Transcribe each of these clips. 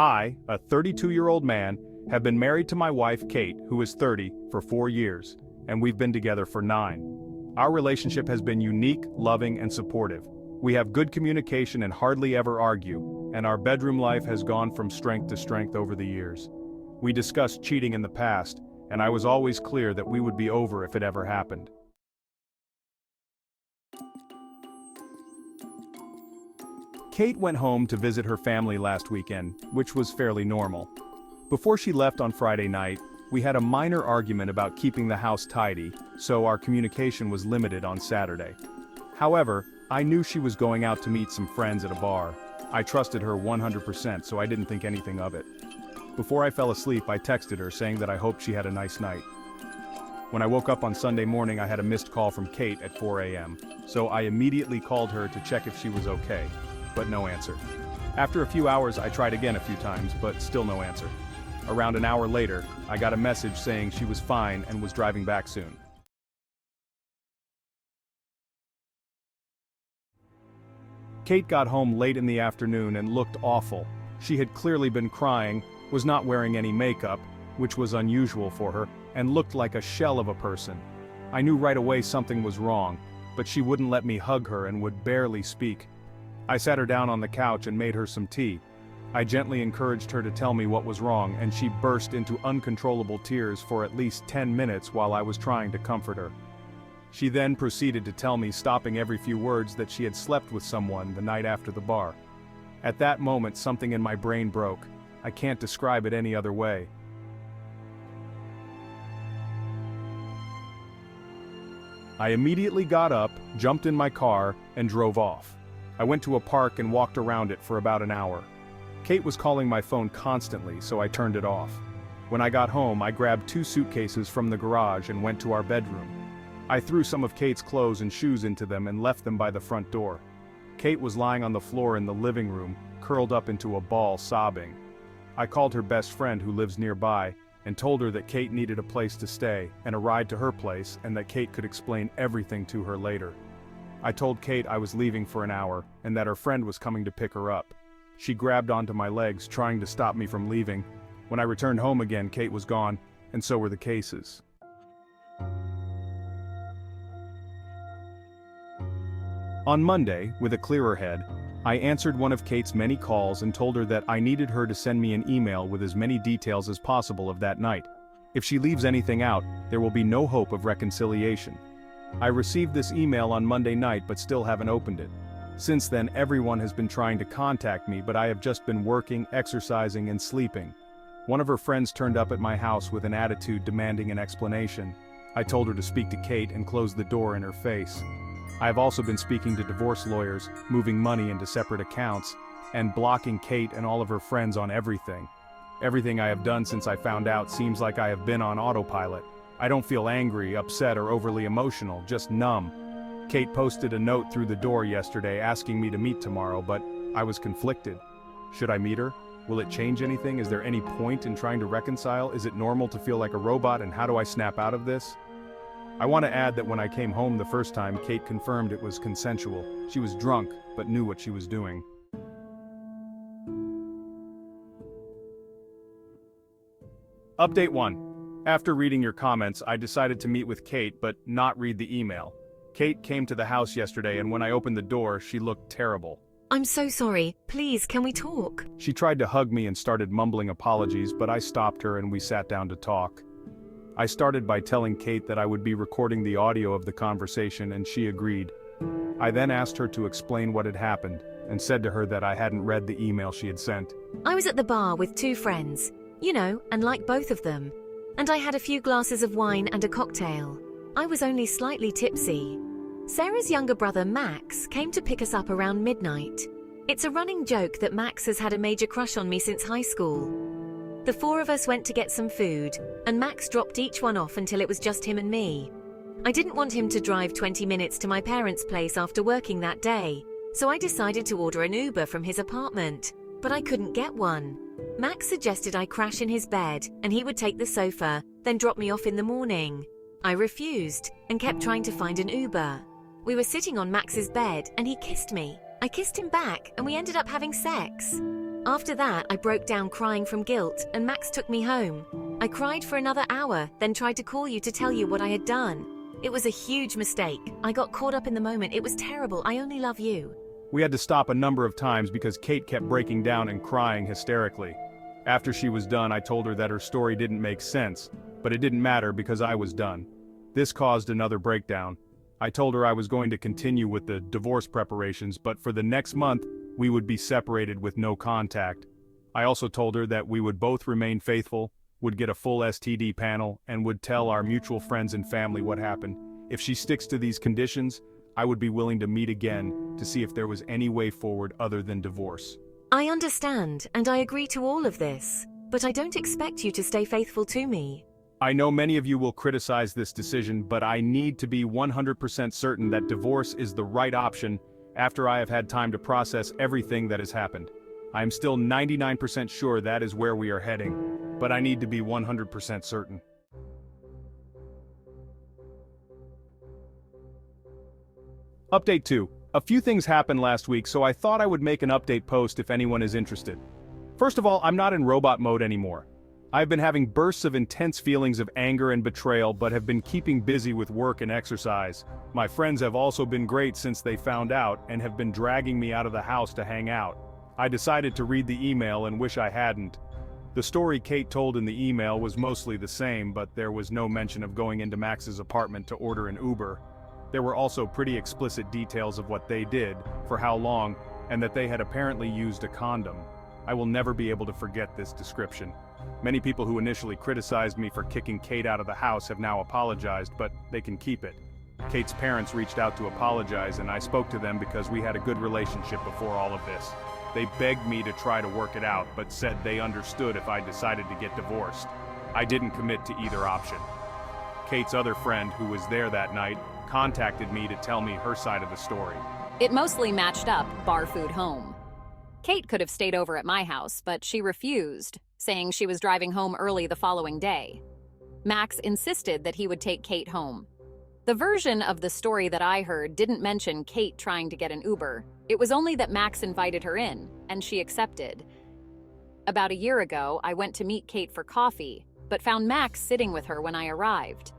I, a 32-year-old man, have been married to my wife Kate, who is 30, for 4 years, and we've been together for 9. Our relationship has been unique, loving, and supportive. We have good communication and hardly ever argue, and our bedroom life has gone from strength to strength over the years. We discussed cheating in the past, and I was always clear that we would be over if it ever happened. Kate went home to visit her family last weekend, which was fairly normal. Before she left on Friday night, we had a minor argument about keeping the house tidy, so our communication was limited on Saturday. However, I knew she was going out to meet some friends at a bar. I trusted her 100%, so I didn't think anything of it. Before I fell asleep, I texted her saying that I hoped she had a nice night. When I woke up on Sunday morning, I had a missed call from Kate at 4 a.m., so I immediately called her to check if she was okay, but no answer. After a few hours, I tried again a few times, but still no answer. Around an hour later, I got a message saying she was fine and was driving back soon. Kate got home late in the afternoon and looked awful. She had clearly been crying, was not wearing any makeup, which was unusual for her, and looked like a shell of a person. I knew right away something was wrong, but she wouldn't let me hug her and would barely speak. I sat her down on the couch and made her some tea. I gently encouraged her to tell me what was wrong, and she burst into uncontrollable tears for at least 10 minutes while I was trying to comfort her. She then proceeded to tell me, stopping every few words, that she had slept with someone the night after the bar. At that moment, something in my brain broke. I can't describe it any other way. I immediately got up, jumped in my car, and drove off. I went to a park and walked around it for about an hour. Kate was calling my phone constantly, so I turned it off. When I got home, I grabbed 2 suitcases from the garage and went to our bedroom. I threw some of Kate's clothes and shoes into them and left them by the front door. Kate was lying on the floor in the living room, curled up into a ball, sobbing. I called her best friend who lives nearby, and told her that Kate needed a place to stay, and a ride to her place, and that Kate could explain everything to her later. I told Kate I was leaving for an hour, and that her friend was coming to pick her up. She grabbed onto my legs, trying to stop me from leaving. When I returned home again, Kate was gone, and so were the cases. On Monday, with a clearer head, I answered one of Kate's many calls and told her that I needed her to send me an email with as many details as possible of that night. If she leaves anything out, there will be no hope of reconciliation. I received this email on Monday night but still haven't opened it. Since then, everyone has been trying to contact me, but I have just been working, exercising, and sleeping. One of her friends turned up at my house with an attitude demanding an explanation. I told her to speak to Kate and closed the door in her face. I have also been speaking to divorce lawyers, moving money into separate accounts, and blocking Kate and all of her friends on everything. Everything I have done since I found out seems like I have been on autopilot. I don't feel angry, upset, or overly emotional, just numb. Kate posted a note through the door yesterday asking me to meet tomorrow, but I was conflicted. Should I meet her? Will it change anything? Is there any point in trying to reconcile? Is it normal to feel like a robot, and how do I snap out of this? I want to add that when I came home the first time, Kate confirmed it was consensual. She was drunk, but knew what she was doing. Update 1. After reading your comments, I decided to meet with Kate but not read the email. Kate came to the house yesterday, and when I opened the door, she looked terrible. I'm so sorry. Please, can we talk? She tried to hug me and started mumbling apologies, but I stopped her and we sat down to talk. I started by telling Kate that I would be recording the audio of the conversation, and she agreed. I then asked her to explain what had happened, and said to her that I hadn't read the email she had sent. I was at the bar with 2 friends, and like both of them. And I had a few glasses of wine and a cocktail. I was only slightly tipsy. Sarah's younger brother, Max, came to pick us up around midnight. It's a running joke that Max has had a major crush on me since high school. The 4 of us went to get some food, and Max dropped each one off until it was just him and me. I didn't want him to drive 20 minutes to my parents' place after working that day, so I decided to order an Uber from his apartment, but I couldn't get one. Max suggested I crash in his bed, and he would take the sofa, then drop me off in the morning. I refused, and kept trying to find an Uber. We were sitting on Max's bed, and he kissed me. I kissed him back, and we ended up having sex. After that, I broke down crying from guilt, and Max took me home. I cried for another hour, then tried to call you to tell you what I had done. It was a huge mistake. I got caught up in the moment. It was terrible. I only love you. We had to stop a number of times because Kate kept breaking down and crying hysterically. After she was done, I told her that her story didn't make sense, but it didn't matter because I was done. This caused another breakdown. I told her I was going to continue with the divorce preparations, but for the next month, we would be separated with no contact. I also told her that we would both remain faithful, would get a full STD panel, and would tell our mutual friends and family what happened. If she sticks to these conditions, I would be willing to meet again to see if there was any way forward other than divorce. I understand, and I agree to all of this, but I don't expect you to stay faithful to me. I know many of you will criticize this decision, but I need to be 100% certain that divorce is the right option after I have had time to process everything that has happened. I am still 99% sure that is where we are heading, but I need to be 100% certain. Update 2. A few things happened last week, so I thought I would make an update post if anyone is interested. First of all, I'm not in robot mode anymore. I've been having bursts of intense feelings of anger and betrayal, but have been keeping busy with work and exercise. My friends have also been great since they found out and have been dragging me out of the house to hang out. I decided to read the email and wish I hadn't. The story Kate told in the email was mostly the same, but there was no mention of going into Max's apartment to order an Uber. There were also pretty explicit details of what they did, for how long, and that they had apparently used a condom. I will never be able to forget this description. Many people who initially criticized me for kicking Kate out of the house have now apologized, but they can keep it. Kate's parents reached out to apologize, and I spoke to them because we had a good relationship before all of this. They begged me to try to work it out, but said they understood if I decided to get divorced. I didn't commit to either option. Kate's other friend, who was there that night, contacted me to tell me her side of the story. It mostly matched up bar food home. Kate could have stayed over at my house, but she refused, saying she was driving home early the following day. Max insisted that he would take Kate home. The version of the story that I heard didn't mention Kate trying to get an Uber. It was only that Max invited her in, and she accepted. About a year ago, I went to meet Kate for coffee, but found Max sitting with her when I arrived.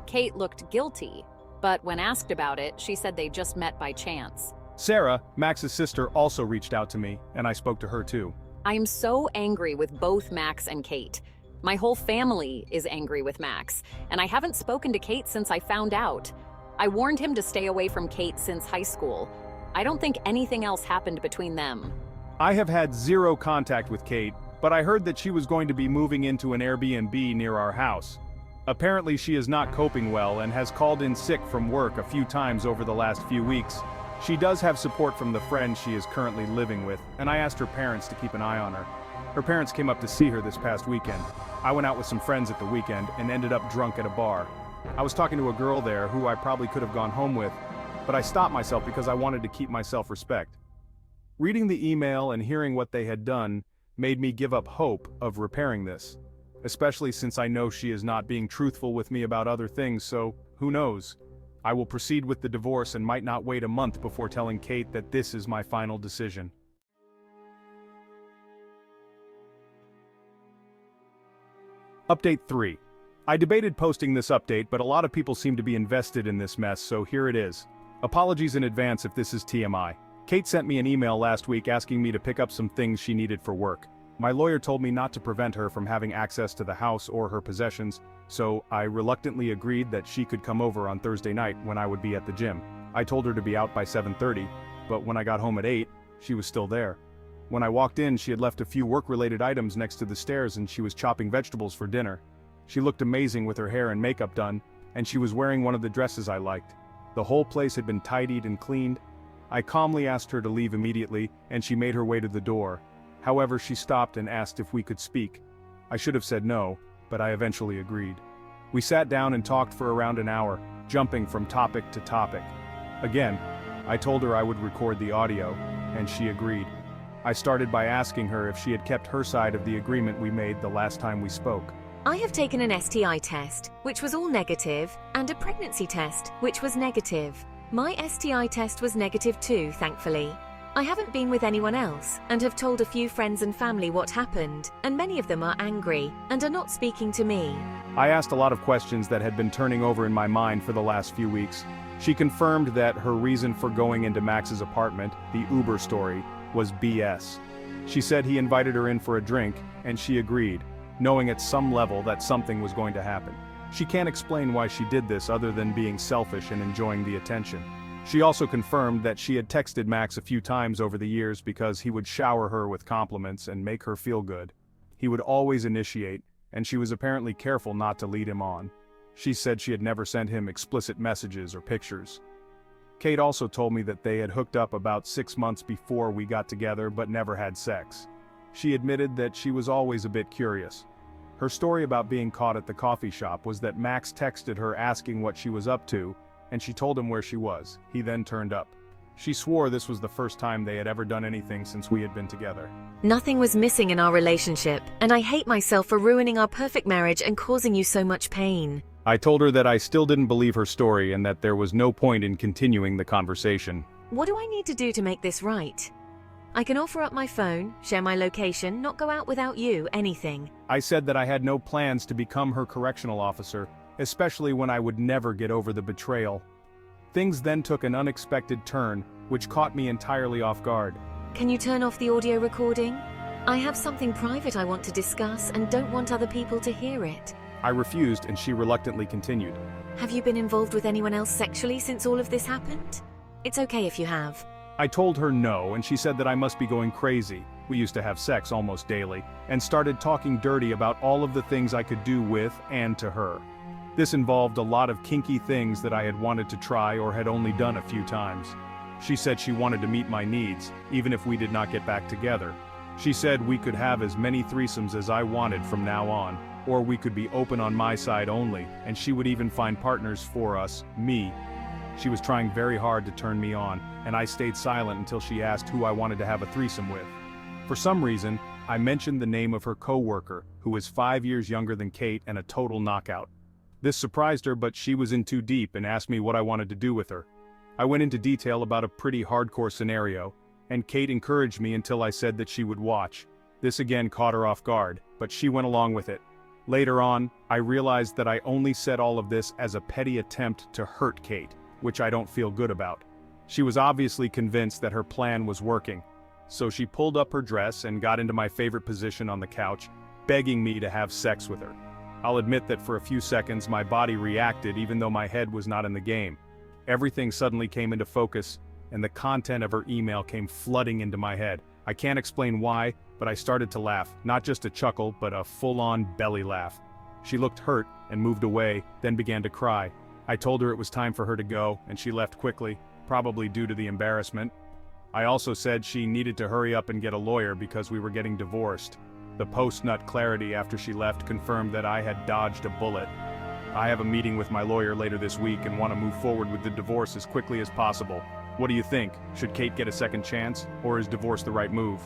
Kate looked guilty, but when asked about it, she said they just met by chance. Sarah, Max's sister, also reached out to me, and I spoke to her too. I am so angry with both Max and Kate. My whole family is angry with Max, and I haven't spoken to Kate since I found out. I warned him to stay away from Kate since high school. I don't think anything else happened between them. I have had zero contact with Kate, but I heard that she was going to be moving into an Airbnb near our house. Apparently she is not coping well and has called in sick from work a few times over the last few weeks. She does have support from the friend she is currently living with, and I asked her parents to keep an eye on her. Her parents came up to see her this past weekend. I went out with some friends at the weekend and ended up drunk at a bar. I was talking to a girl there who I probably could have gone home with, but I stopped myself because I wanted to keep my self-respect. Reading the email and hearing what they had done made me give up hope of repairing this, especially since I know she is not being truthful with me about other things, so who knows? I will proceed with the divorce and might not wait a month before telling Kate that this is my final decision. Update 3. I debated posting this update, but a lot of people seem to be invested in this mess, so here it is. Apologies in advance if this is TMI. Kate sent me an email last week asking me to pick up some things she needed for work. My lawyer told me not to prevent her from having access to the house or her possessions, so I reluctantly agreed that she could come over on Thursday night when I would be at the gym. I told her to be out by 7:30, but when I got home at 8, she was still there. When I walked in, she had left a few work-related items next to the stairs and she was chopping vegetables for dinner. She looked amazing with her hair and makeup done, and she was wearing one of the dresses I liked. The whole place had been tidied and cleaned. I calmly asked her to leave immediately, and she made her way to the door. However, she stopped and asked if we could speak. I should have said no, but I eventually agreed. We sat down and talked for around an hour, jumping from topic to topic. Again, I told her I would record the audio, and she agreed. I started by asking her if she had kept her side of the agreement we made the last time we spoke. I have taken an STI test, which was all negative, and a pregnancy test, which was negative. My STI test was negative too, thankfully. I haven't been with anyone else and have told a few friends and family what happened, and many of them are angry and are not speaking to me. I asked a lot of questions that had been turning over in my mind for the last few weeks. She confirmed that her reason for going into Max's apartment, the Uber story, was BS. She said he invited her in for a drink, and she agreed, knowing at some level that something was going to happen. She can't explain why she did this other than being selfish and enjoying the attention. She also confirmed that she had texted Max a few times over the years because he would shower her with compliments and make her feel good. He would always initiate, and she was apparently careful not to lead him on. She said she had never sent him explicit messages or pictures. Kate also told me that they had hooked up about 6 months before we got together but never had sex. She admitted that she was always a bit curious. Her story about being caught at the coffee shop was that Max texted her asking what she was up to, and she told him where she was. He then turned up. She swore this was the first time they had ever done anything since we had been together. Nothing was missing in our relationship, and I hate myself for ruining our perfect marriage and causing you so much pain. I told her that I still didn't believe her story and that there was no point in continuing the conversation. What do I need to do to make this right? I can offer up my phone, share my location, not go out without you, anything. I said that I had no plans to become her correctional officer, especially when I would never get over the betrayal. Things then took an unexpected turn, which caught me entirely off guard. Can you turn off the audio recording? I have something private I want to discuss and don't want other people to hear it. I refused and she reluctantly continued. Have you been involved with anyone else sexually since all of this happened? It's okay if you have. I told her no, and she said that I must be going crazy. We used to have sex almost daily, and started talking dirty about all of the things I could do with and to her. This involved a lot of kinky things that I had wanted to try or had only done a few times. She said she wanted to meet my needs, even if we did not get back together. She said we could have as many threesomes as I wanted from now on, or we could be open on my side only, and she would even find partners for us, me. She was trying very hard to turn me on, and I stayed silent until she asked who I wanted to have a threesome with. For some reason, I mentioned the name of her co-worker, who was 5 years younger than Kate and a total knockout. This surprised her, but she was in too deep and asked me what I wanted to do with her. I went into detail about a pretty hardcore scenario, and Kate encouraged me until I said that she would watch. This again caught her off guard, but she went along with it. Later on, I realized that I only said all of this as a petty attempt to hurt Kate, which I don't feel good about. She was obviously convinced that her plan was working. So she pulled up her dress and got into my favorite position on the couch, begging me to have sex with her. I'll admit that for a few seconds my body reacted even though my head was not in the game. Everything suddenly came into focus, and the content of her email came flooding into my head. I can't explain why, but I started to laugh, not just a chuckle, but a full-on belly laugh. She looked hurt and moved away, then began to cry. I told her it was time for her to go, and she left quickly, probably due to the embarrassment. I also said she needed to hurry up and get a lawyer because we were getting divorced. The post-nut clarity after she left confirmed that I had dodged a bullet. I have a meeting with my lawyer later this week and want to move forward with the divorce as quickly as possible. What do you think? Should Kate get a second chance, or is divorce the right move?